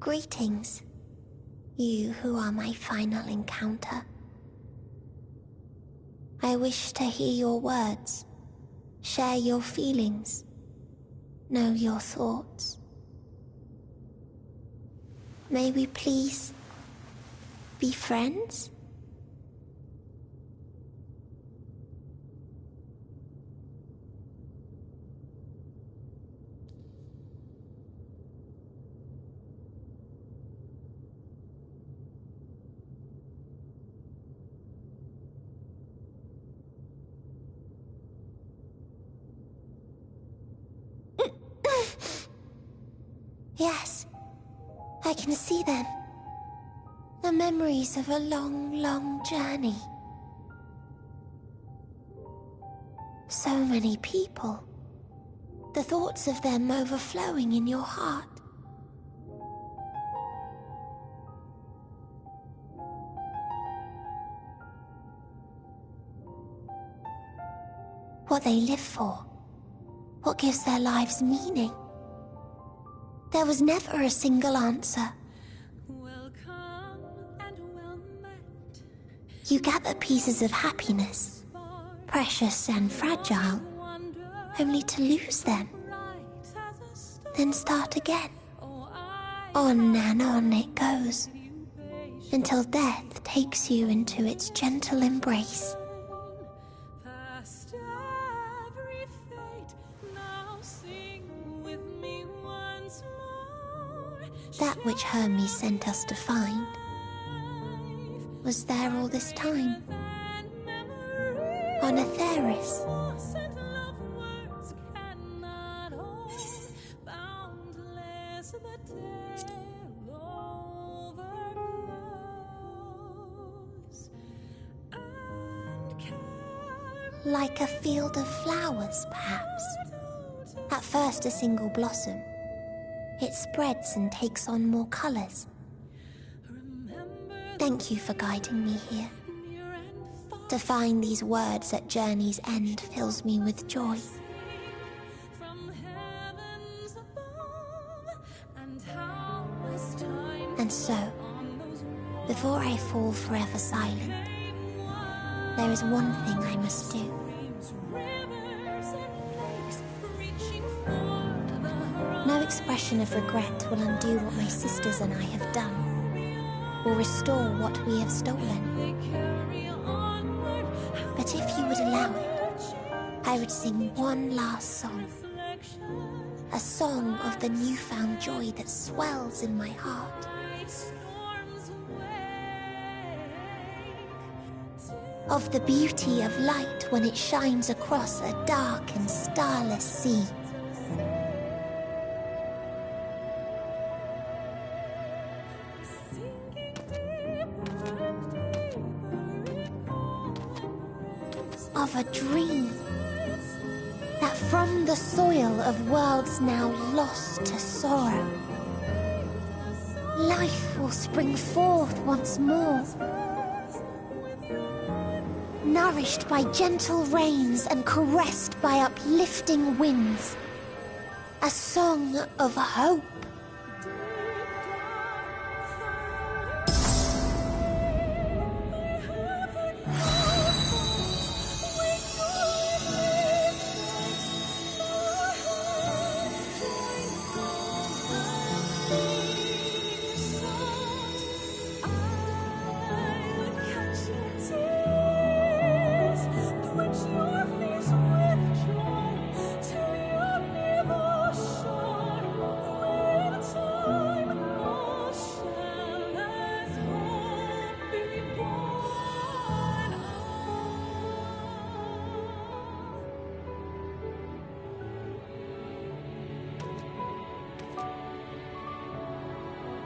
Greetings, you who are my final encounter. I wish to hear your words, share your feelings, know your thoughts. May we please be friends? Yes, I can see them. The memories of a long, long journey. So many people. The thoughts of them overflowing in your heart. What they live for. What gives their lives meaning. There was never a single answer. Welcome and well met. You gather pieces of happiness, precious and fragile, only to lose them, then start again. On and on it goes, until death takes you into its gentle embrace. Past every fate, now sing with me once more. That which Hermes sent us to find was there all this time, on Atheris. Like a field of flowers, perhaps. At first a single blossom, it spreads and takes on more colors. Thank you for guiding me here. To find these words at journey's end fills me with joy. And so, before I fall forever silent, there is one thing I must do. No expression of regret will undo what my sisters and I have done, or restore what we have stolen. But if you would allow it, I would sing one last song. A song of the newfound joy that swells in my heart. Of the beauty of light when it shines across a dark and starless sea. Of a dream that from the soil of worlds now lost to sorrow, life will spring forth once more. Nourished by gentle rains and caressed by uplifting winds. A song of hope.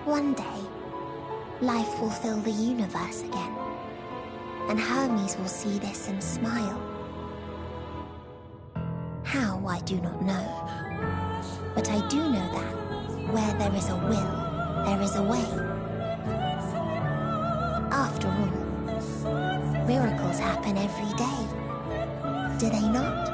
One day, life will fill the universe again, and Hermes will see this and smile. How, I do not know, but I do know that where there is a will, there is a way. After all, miracles happen every day, do they not?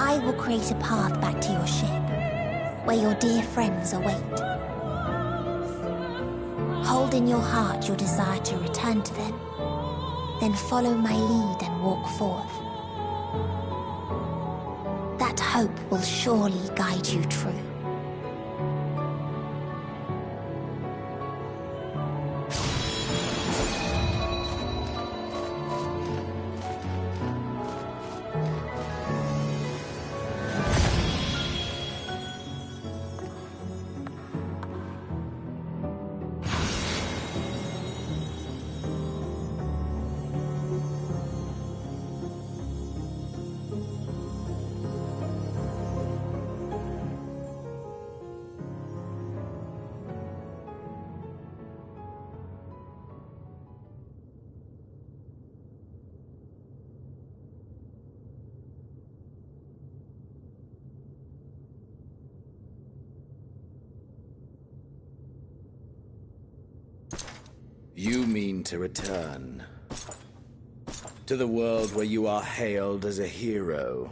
I will create a path back to your ship, where your dear friends await. Hold in your heart your desire to return to them, then follow my lead and walk forth. That hope will surely guide you true. You mean to return to the world where you are hailed as a hero.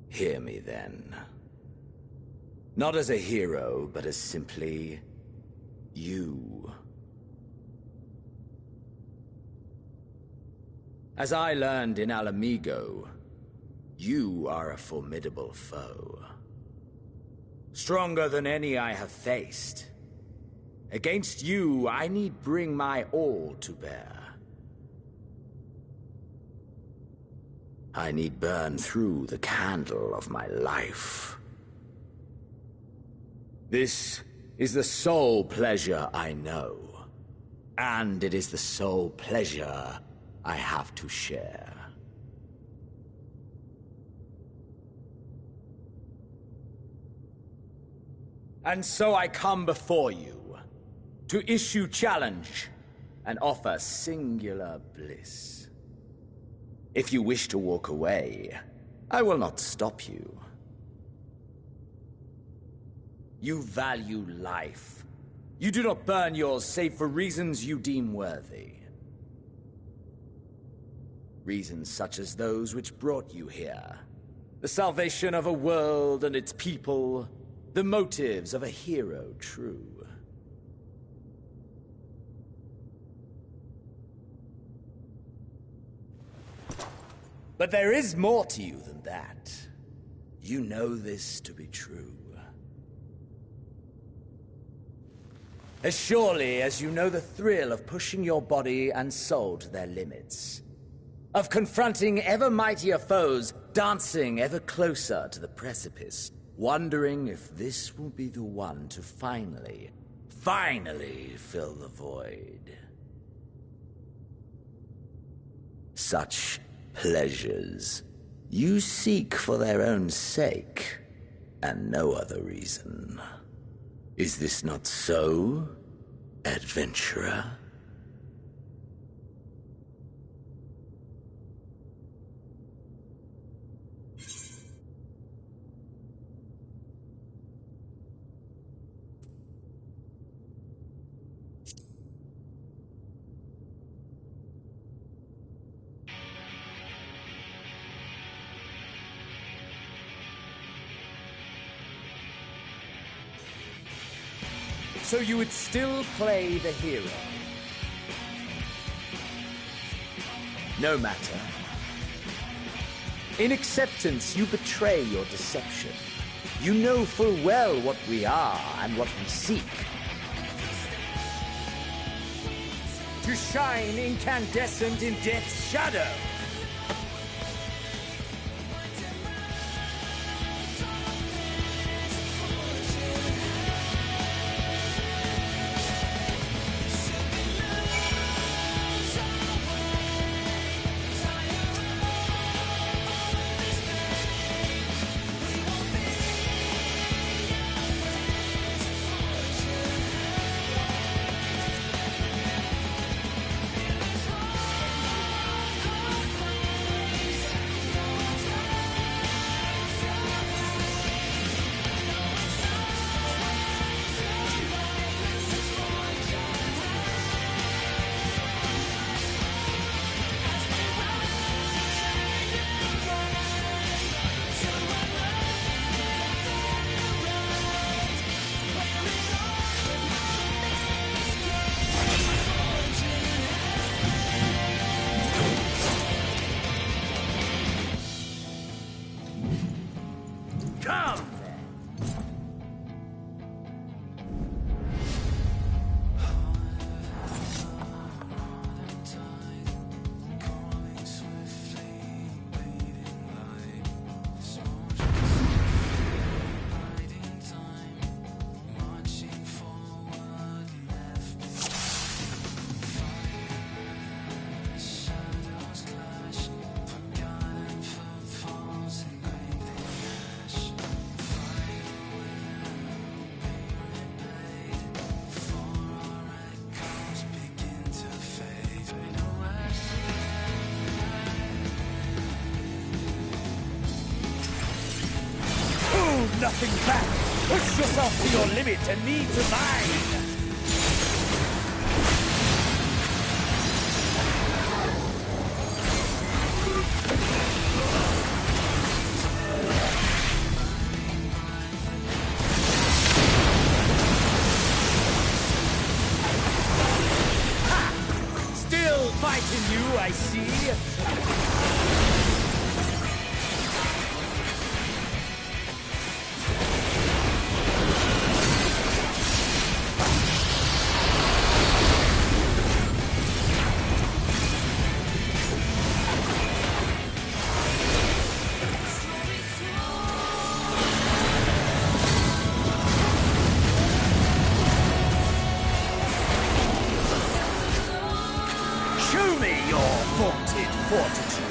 Hear me then. Not as a hero, but as simply you. As I learned in Alamigo, you are a formidable foe. Stronger than any I have faced. Against you, I need bring my all to bear. I need burn through the candle of my life. This is the sole pleasure I know, and it is the sole pleasure I have to share. And so I come before you, to issue challenge and offer singular bliss. If you wish to walk away, I will not stop you. You value life. You do not burn yours save for reasons you deem worthy. Reasons such as those which brought you here. The salvation of a world and its people. The motives of a hero true. But there is more to you than that. You know this to be true. As surely as you know the thrill of pushing your body and soul to their limits. Of confronting ever mightier foes, dancing ever closer to the precipice, wondering if this will be the one to finally fill the void. Such pleasures you seek for their own sake, and no other reason. Is this not so, adventurer? So you would still play the hero? No matter. In acceptance, you betray your deception. You know full well what we are and what we seek. To shine incandescent in death's shadow. Come! Nothing back! Push yourself to your limit and me to mine! Ha! Still fighting you, I see! Show me your vaunted fortitude.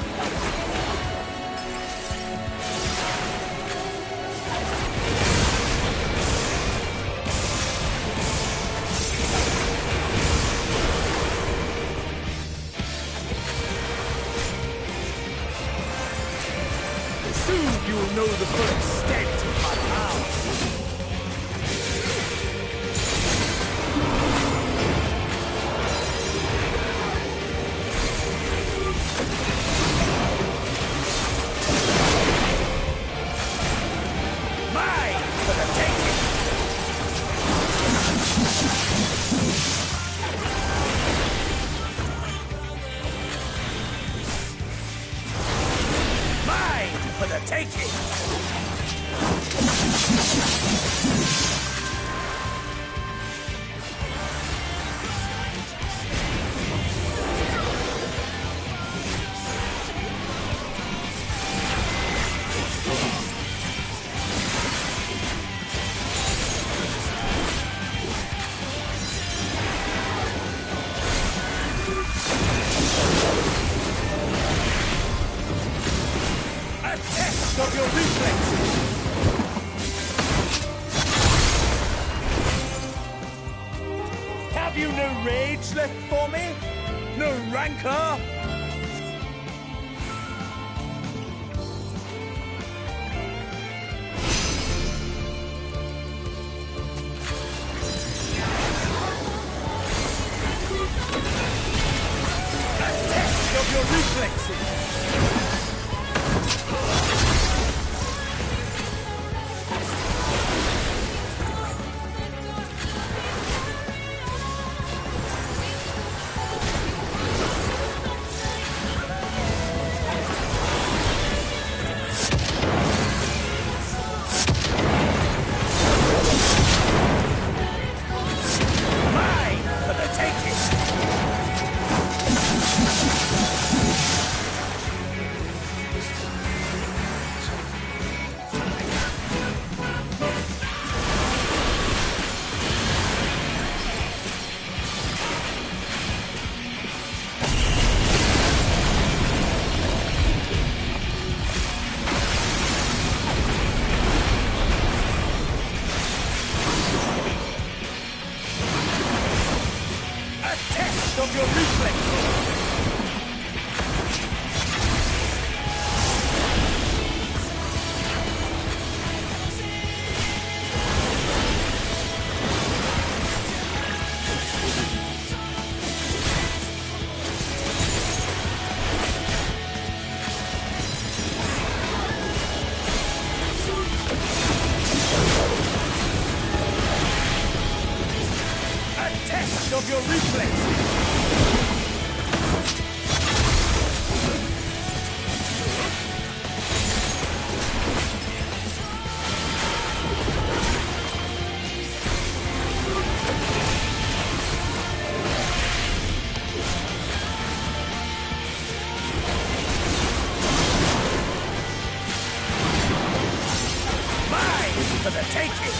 Soon you'll know the full extent of my power. For the taking! Of your reflexes! Have you no rage left for me? No rancor? A test of your reflexes! Of your reflexes! A test of your reflexes! for the taking!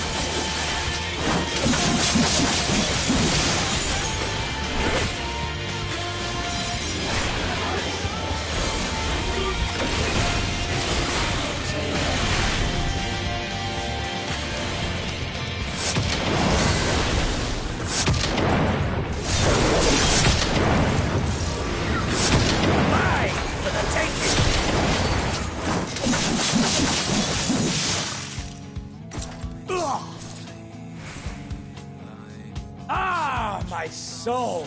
My soul,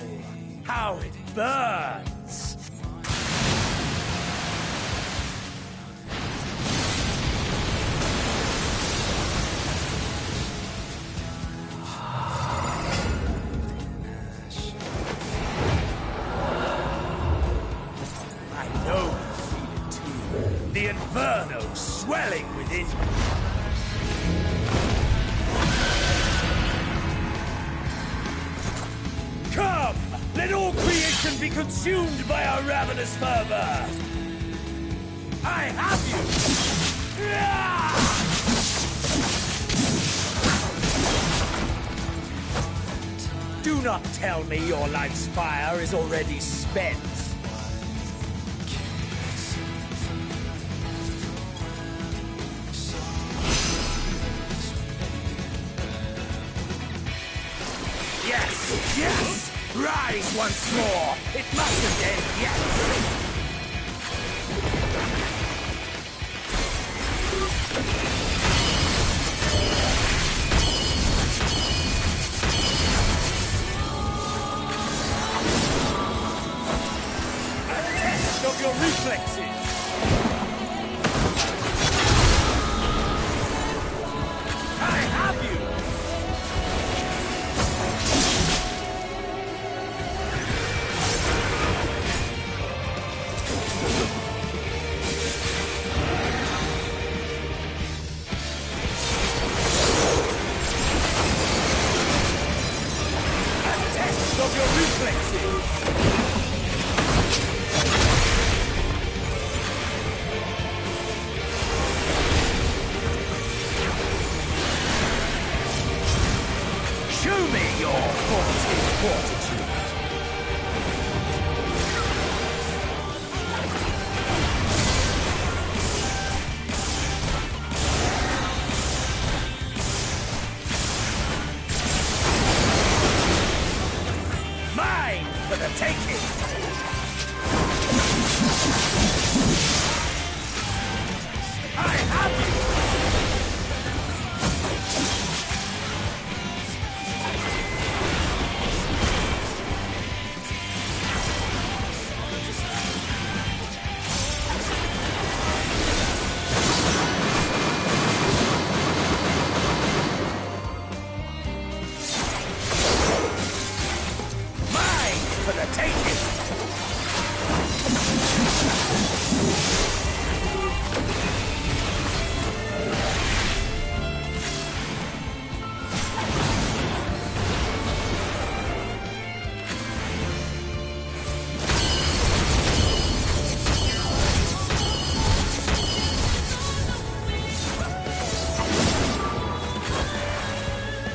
how it burns! I know you feel it too. The inferno swelling within you. Come! Let all creation be consumed by our ravenous fervor! I have you! Do not tell me your life's fire is already spent. Yes! Yes! Rise once more! It mustn't end yet! A test of your reflexes! I have you! Of your reflexes! Show me your fortitude! For the taking! I have you! For the taking!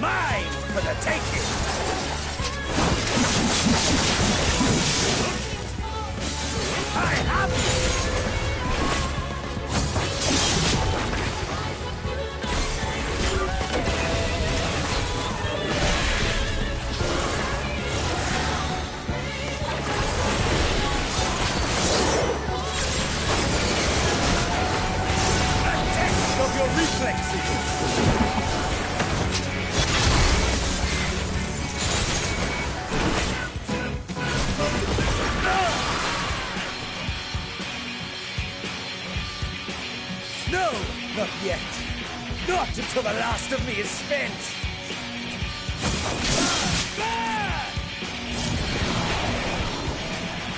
Mine for the taking! I have you! A test of your reflexes! No, not yet. Not until the last of me is spent.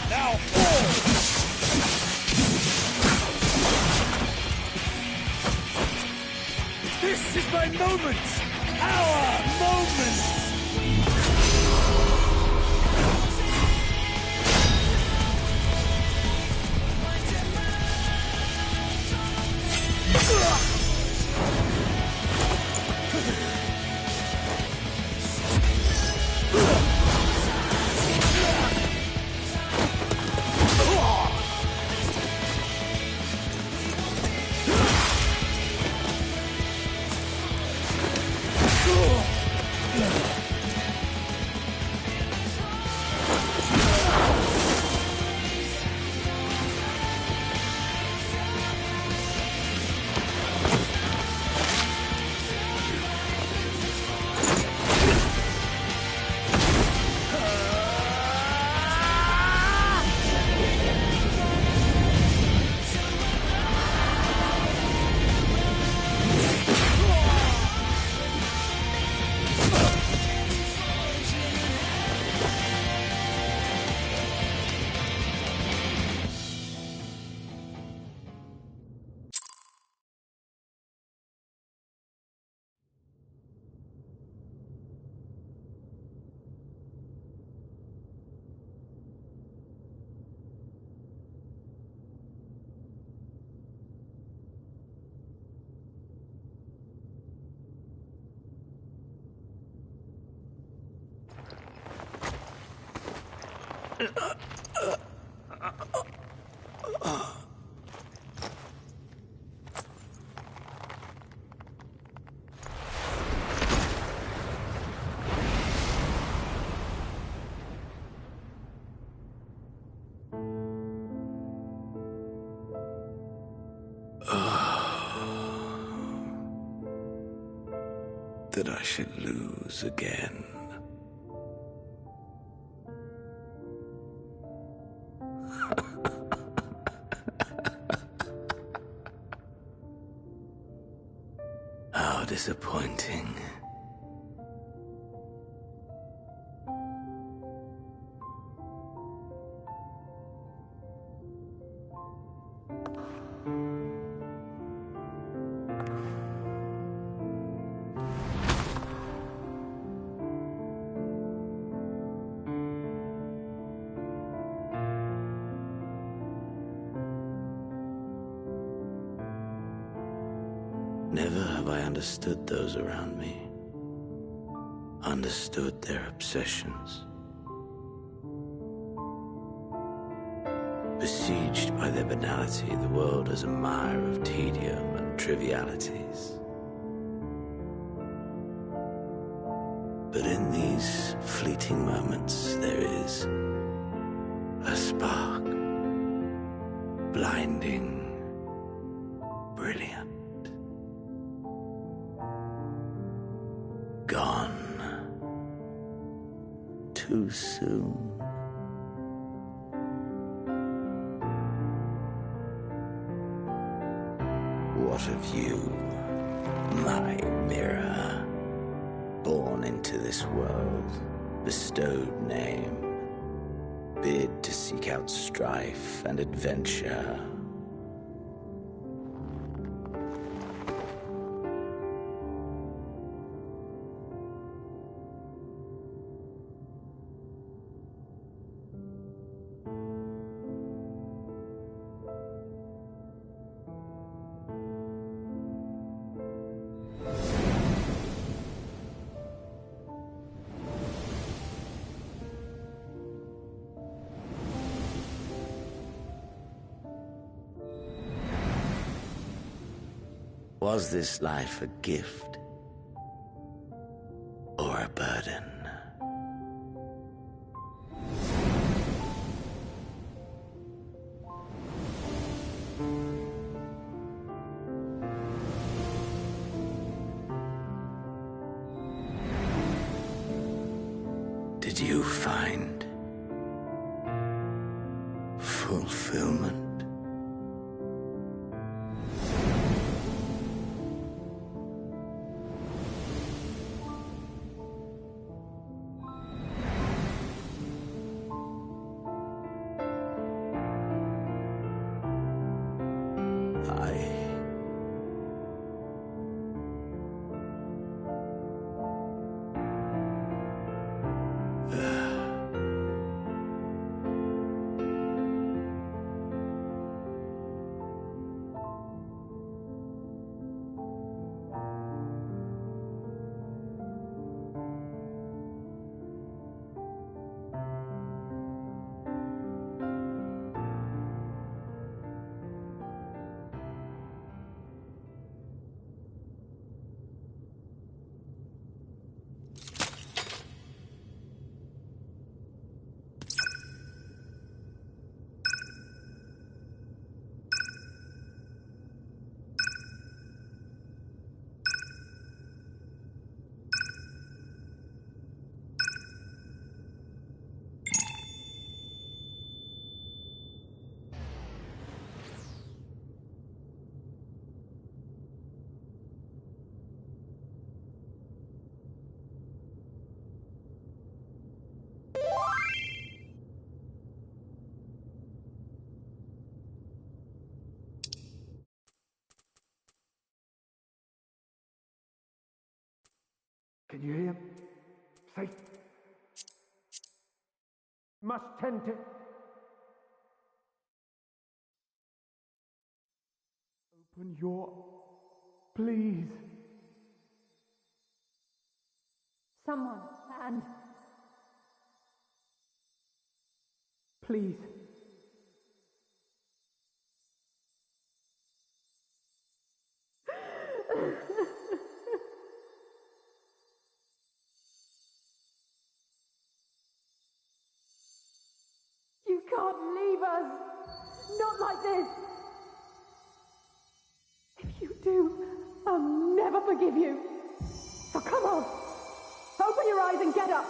Now fall! This is my moment! Our moment! That I should lose again. How disappointing. Never have I understood those around me, understood their obsessions. Besieged by their banality, the world is a mire of tedium and trivialities. But in these fleeting moments, there is a spark, blinding, brilliant. Gone too soon. What of you, my mirror, born into this world, bestowed name, bid to seek out strife and adventure? Was this life a gift or a burden? Did you find fulfillment? Can you hear? Safe. Must tend to. Open your. Please. Someone, and Please. You can't leave us! Not like this! If you do, I'll never forgive you! So come on! Open your eyes and get up!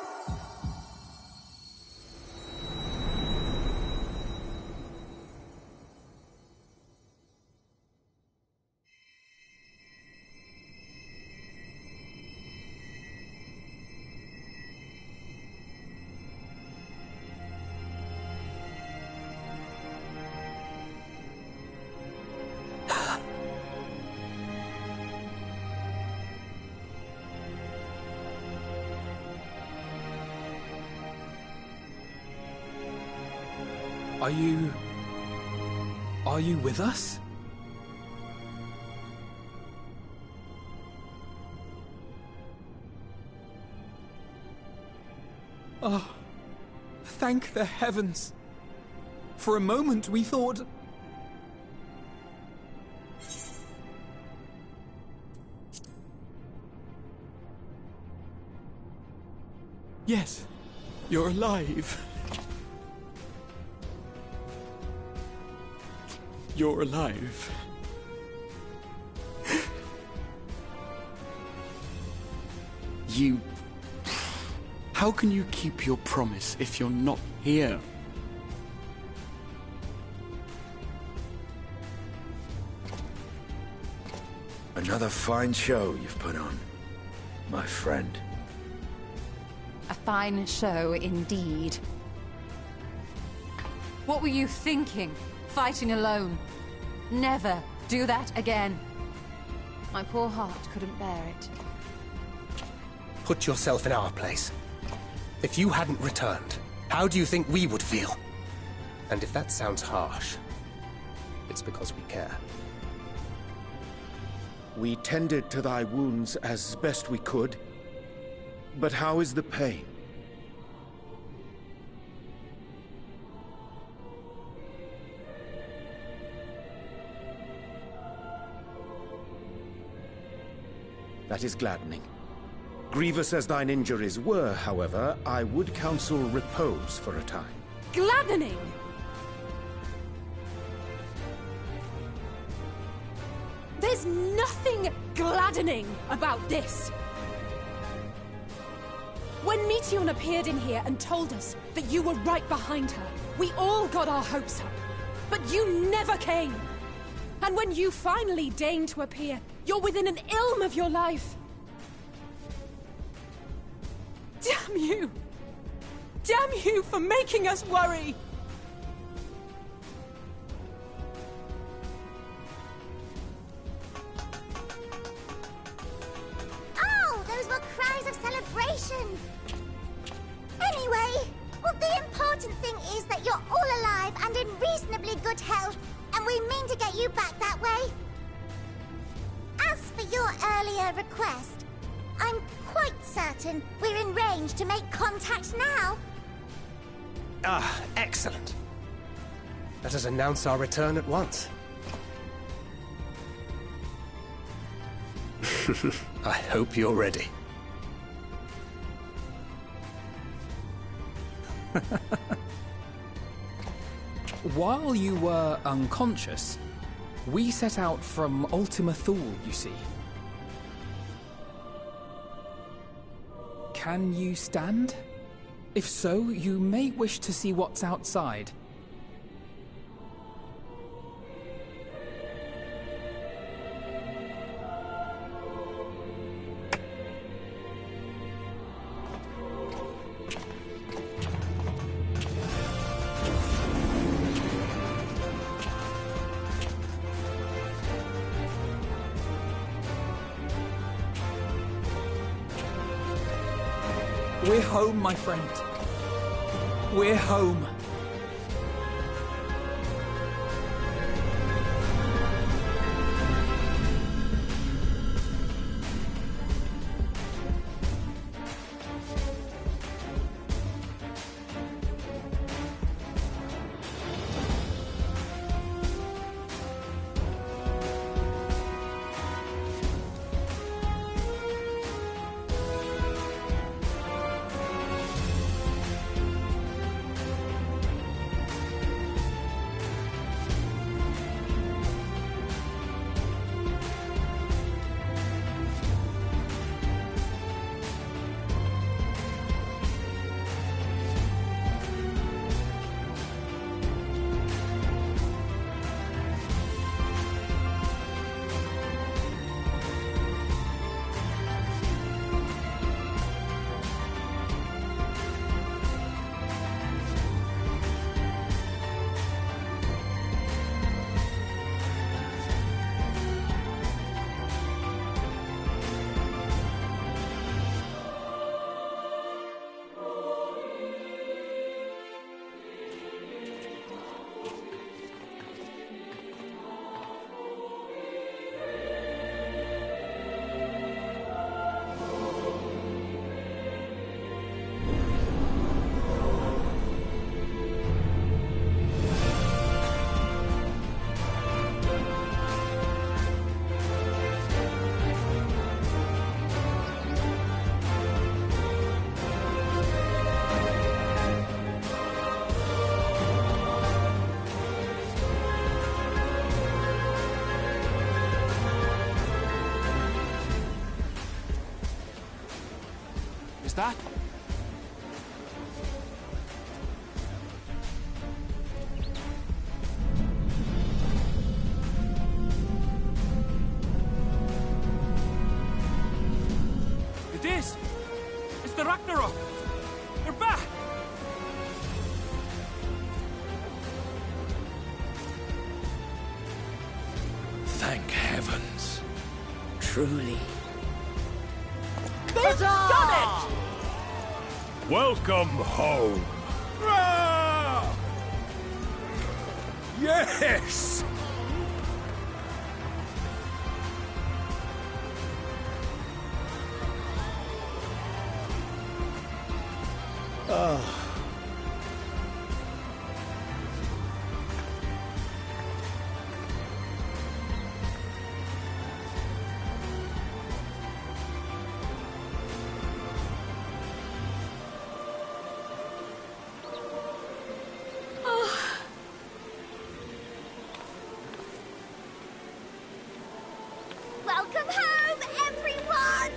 Are you with us? Oh, thank the heavens. For a moment we thought... Yes, you're alive. You're alive. You... How can you keep your promise if you're not here? Another fine show you've put on, my friend. A fine show indeed. What were you thinking? Fighting alone? Never do that again. My poor heart couldn't bear it. Put yourself in our place. If you hadn't returned, how do you think we would feel? And if that sounds harsh, it's because we care. We tended to thy wounds as best we could, but how is the pain? That is gladdening. Grievous as thine injuries were, however, I would counsel repose for a time. Gladdening! There's nothing gladdening about this! When Meteion appeared in here and told us that you were right behind her, we all got our hopes up. But you never came! And when you finally deign to appear, you're within an ilm of your life! Damn you! Damn you for making us worry! Oh, those were cries of celebration! Anyway, well, the important thing is that you're all alive and in reasonably good health, and we mean to get you back that way. As for your earlier request, I'm quite certain we're in range to make contact now. Ah, excellent. Let us announce our return at once. I hope you're ready. While you were unconscious, we set out from Ultima Thule, you see. Can you stand? If so, you may wish to see what's outside. We're home, my friend. We're home. that? It is! It's the Ragnarok! We're back! Thank heavens. Truly. They've done it! Welcome home. Yes! Welcome home, everyone!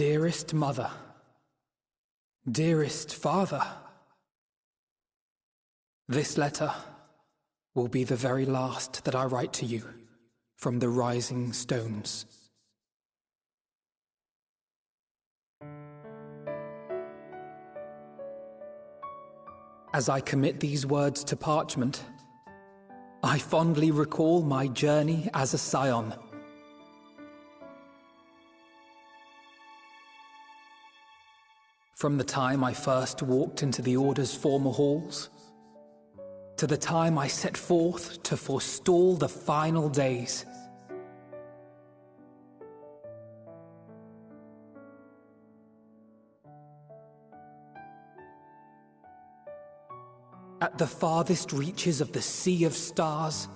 Dearest Mother, dearest Father, this letter will be the very last that I write to you from the Rising Stones. As I commit these words to parchment, I fondly recall my journey as a scion. From the time I first walked into the Order's former halls, to the time I set forth to forestall the final days. At the farthest reaches of the Sea of Stars,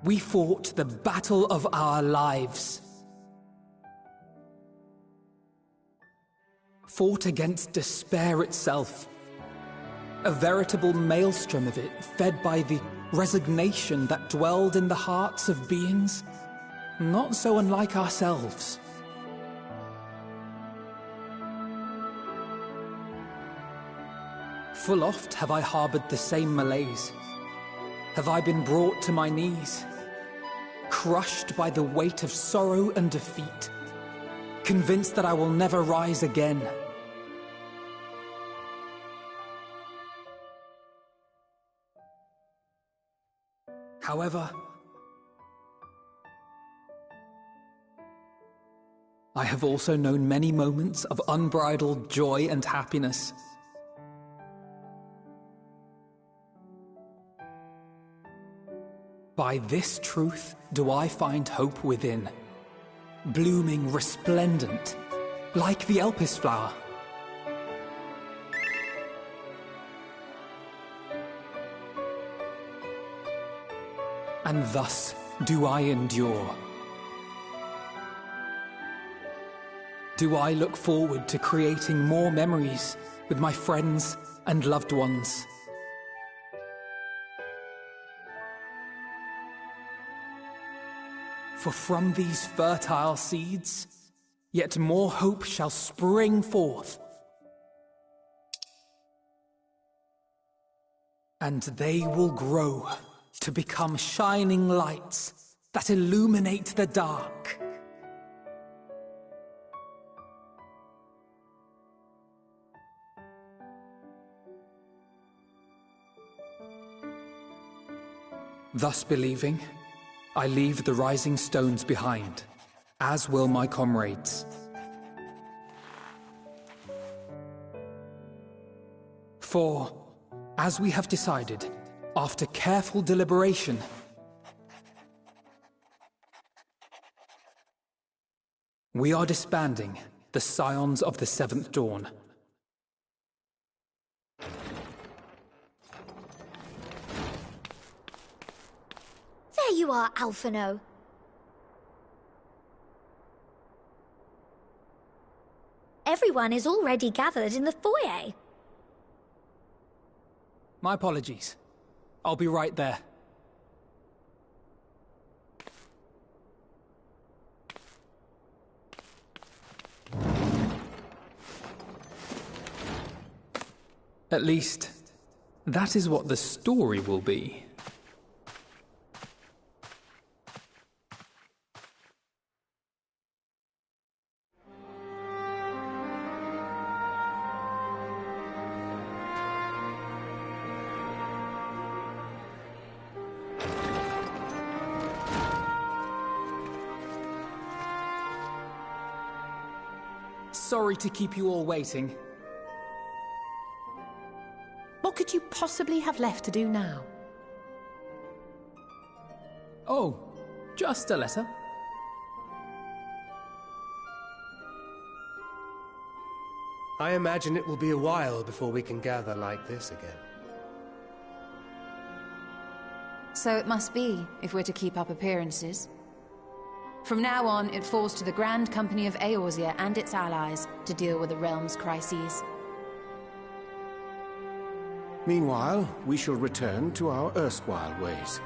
we fought the battle of our lives. Fought against despair itself, a veritable maelstrom of it, fed by the resignation that dwelled in the hearts of beings not so unlike ourselves. Full oft have I harbored the same malaise. Have I been brought to my knees, crushed by the weight of sorrow and defeat, convinced that I will never rise again. However, I have also known many moments of unbridled joy and happiness. By this truth do I find hope within, blooming resplendent, like the Elpis flower. And thus do I endure. Do I look forward to creating more memories with my friends and loved ones. For from these fertile seeds, yet more hope shall spring forth. And they will grow to become shining lights that illuminate the dark. Thus believing, I leave the rising stones behind, as will my comrades. For, as we have decided, after careful deliberation, we are disbanding the Scions of the Seventh Dawn. There you are, Alphino. Everyone is already gathered in the foyer. My apologies. I'll be right there. At least, that is what the story will be. Sorry to keep you all waiting. What could you possibly have left to do now? Oh, just a letter. I imagine it will be a while before we can gather like this again. So it must be, if we're to keep up appearances. From now on, it falls to the Grand Company of Eorzea and its allies to deal with the realm's crises. Meanwhile, we shall return to our erstwhile ways.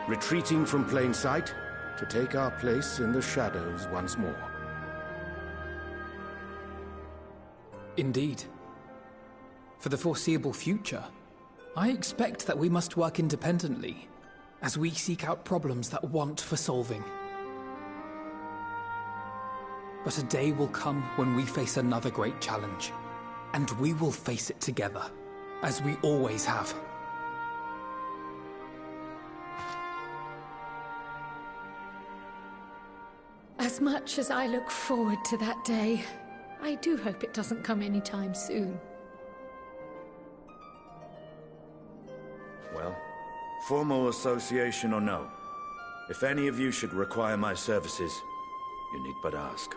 Retreating from plain sight, to take our place in the shadows once more. Indeed. For the foreseeable future, I expect that we must work independently, as we seek out problems that want for solving. But a day will come when we face another great challenge, and we will face it together, as we always have. As much as I look forward to that day, I do hope it doesn't come anytime soon. Well, formal association or no, if any of you should require my services, you need but ask.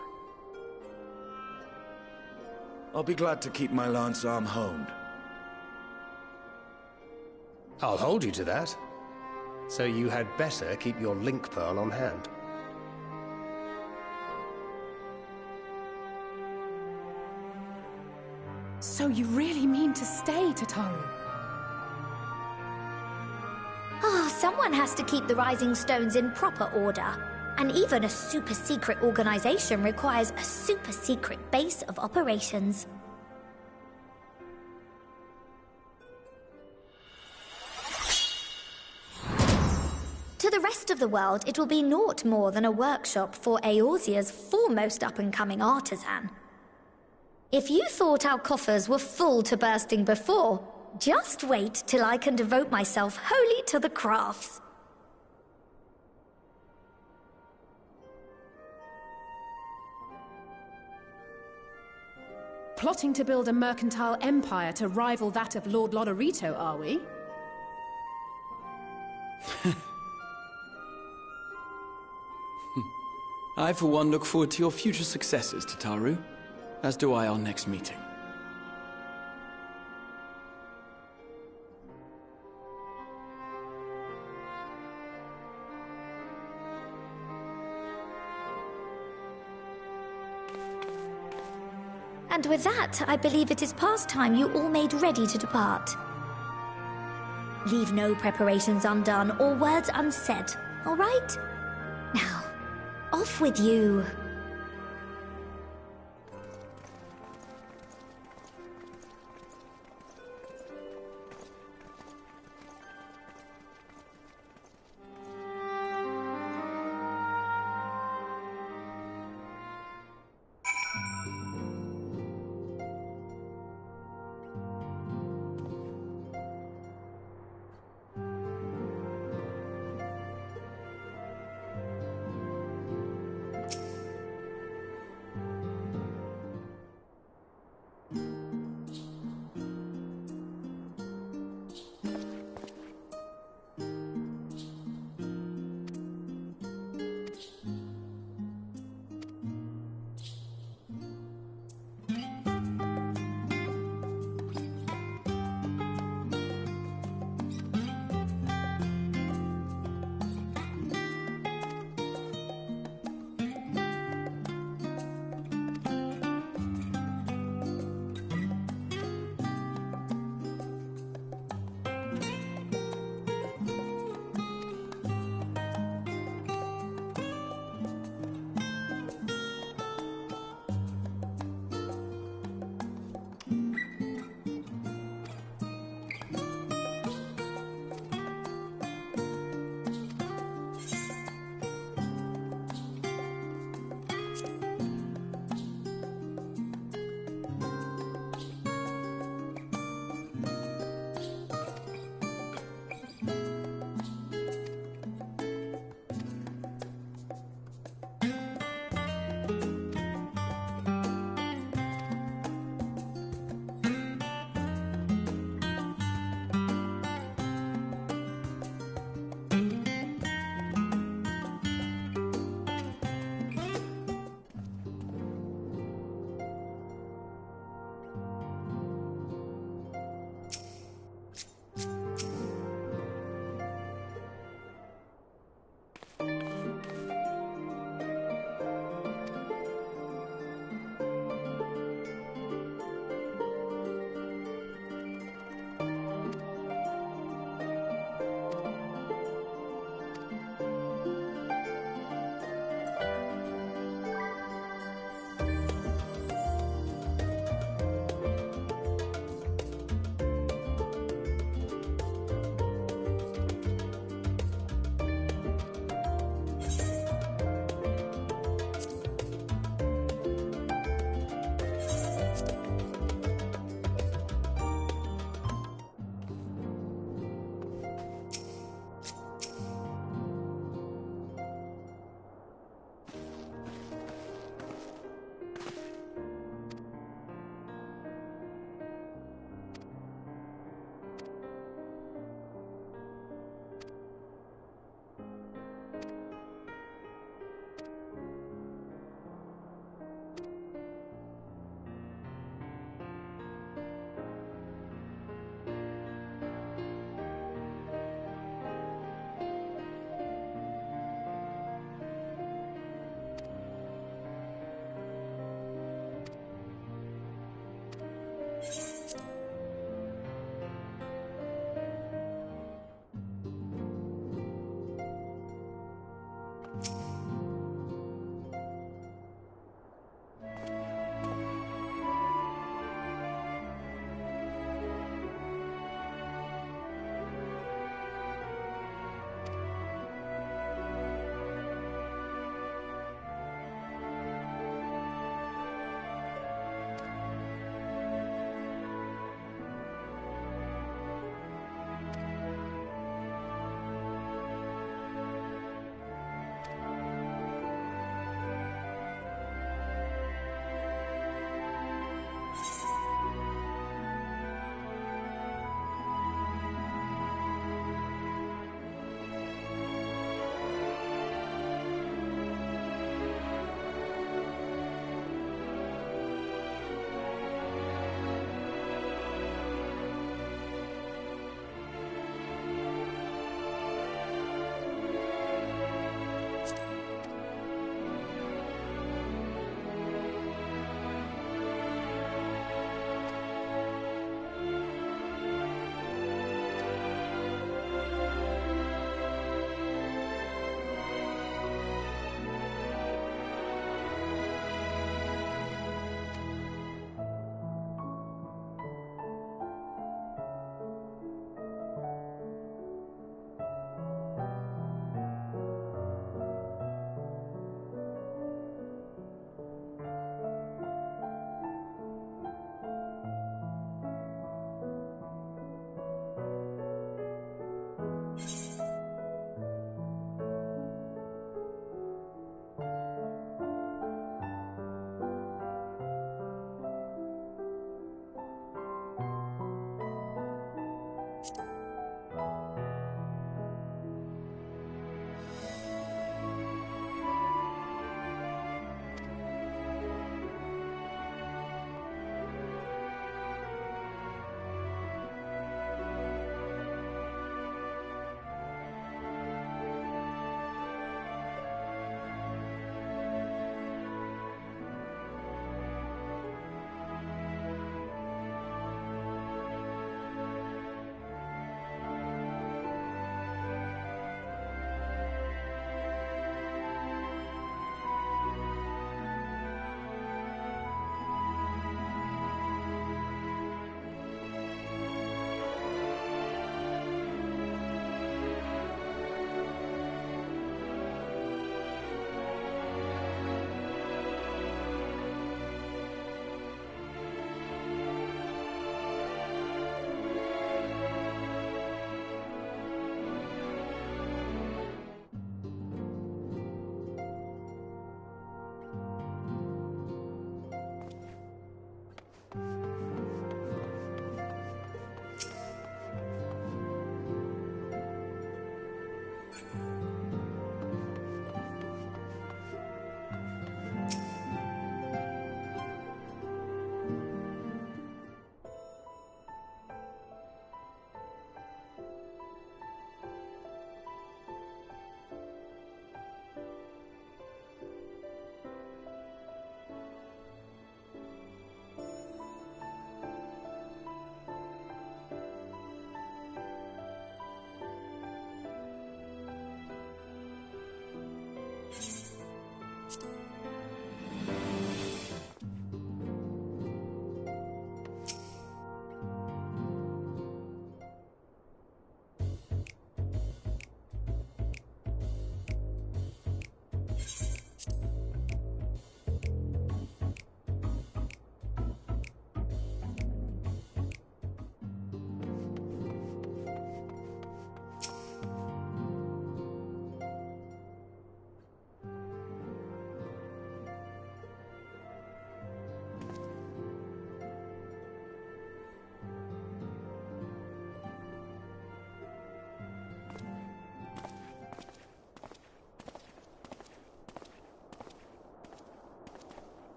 I'll be glad to keep my lance arm honed. I'll hold you to that. So you had better keep your link pearl on hand. So you really mean to stay, Tataru? Someone has to keep the Rising Stones in proper order. And even a super-secret organization requires a super-secret base of operations. To the rest of the world, it will be naught more than a workshop for Eorzea's foremost up-and-coming artisan. If you thought our coffers were full to bursting before, just wait till I can devote myself wholly to the crafts. Plotting to build a mercantile empire to rival that of Lord Lodorito, are we? I, for one, look forward to your future successes, Tataru. As do I our next meeting. And with that, I believe it is past time you all made ready to depart. Leave no preparations undone or words unsaid, all right? Now, off with you.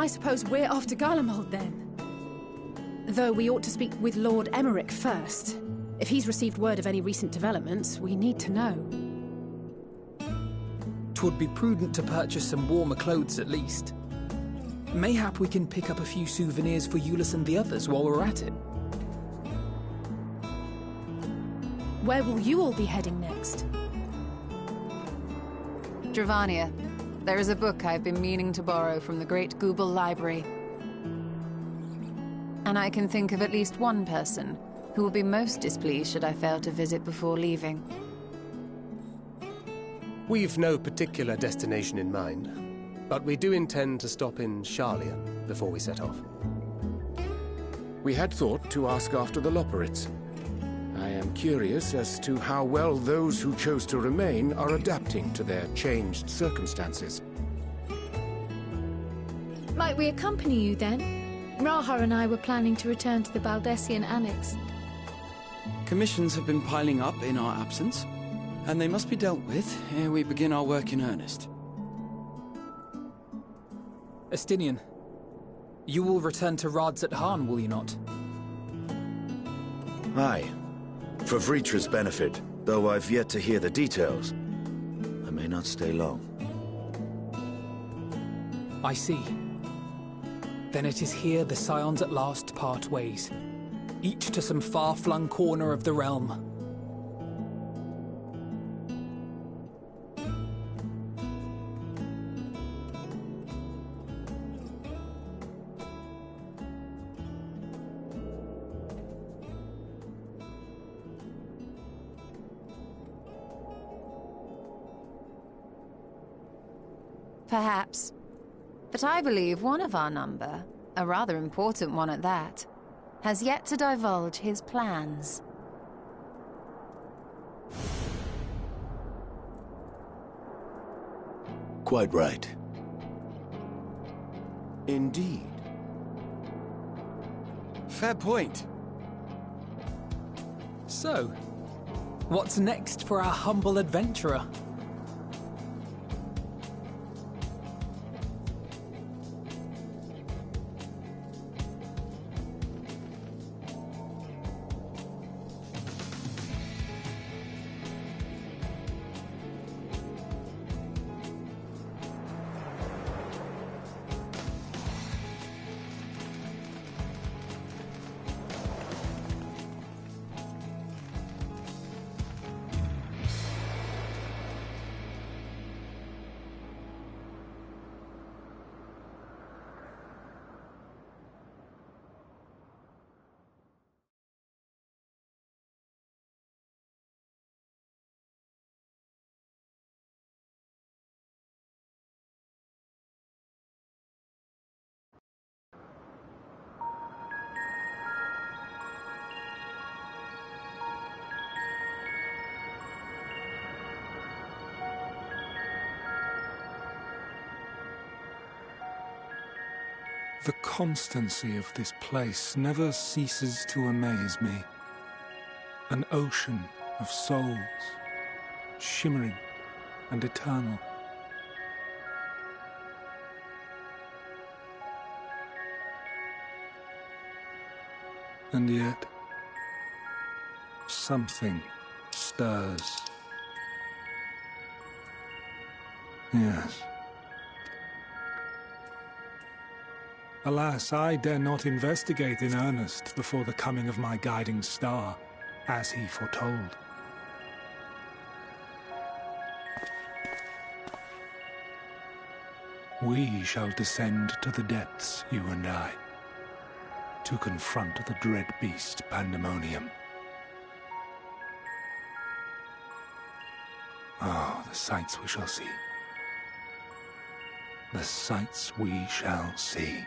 I suppose we're off to Garlemald then. Though we ought to speak with Lord Emmerich first. If he's received word of any recent developments, we need to know. 'Twould be prudent to purchase some warmer clothes at least. Mayhap we can pick up a few souvenirs for Euless and the others while we're at it. Where will you all be heading next? Dravania. There is a book I've been meaning to borrow from the Great Google Library. And I can think of at least one person who will be most displeased should I fail to visit before leaving. We've no particular destination in mind, but we do intend to stop in Sharlayan before we set off. We had thought to ask after the Loporrits. I am curious as to how well those who chose to remain are adapting to their changed circumstances. Might we accompany you then? Raha and I were planning to return to the Baldessian Annex. Commissions have been piling up in our absence, and they must be dealt with ere we begin our work in earnest. Estinian, you will return to Rads at Han, will you not? Aye. For Vritra's benefit, though I've yet to hear the details. I may not stay long. I see. Then it is here the Scions at last part ways, each to some far-flung corner of the realm. Perhaps. But I believe one of our number, a rather important one at that, has yet to divulge his plans. Quite right. Indeed. Fair point. So, what's next for our humble adventurer? The constancy of this place never ceases to amaze me. An ocean of souls, shimmering and eternal. And yet, something stirs. Yes. Alas, I dare not investigate in earnest before the coming of my guiding star, as he foretold. We shall descend to the depths, you and I, to confront the dread beast Pandemonium. Oh, the sights we shall see. The sights we shall see.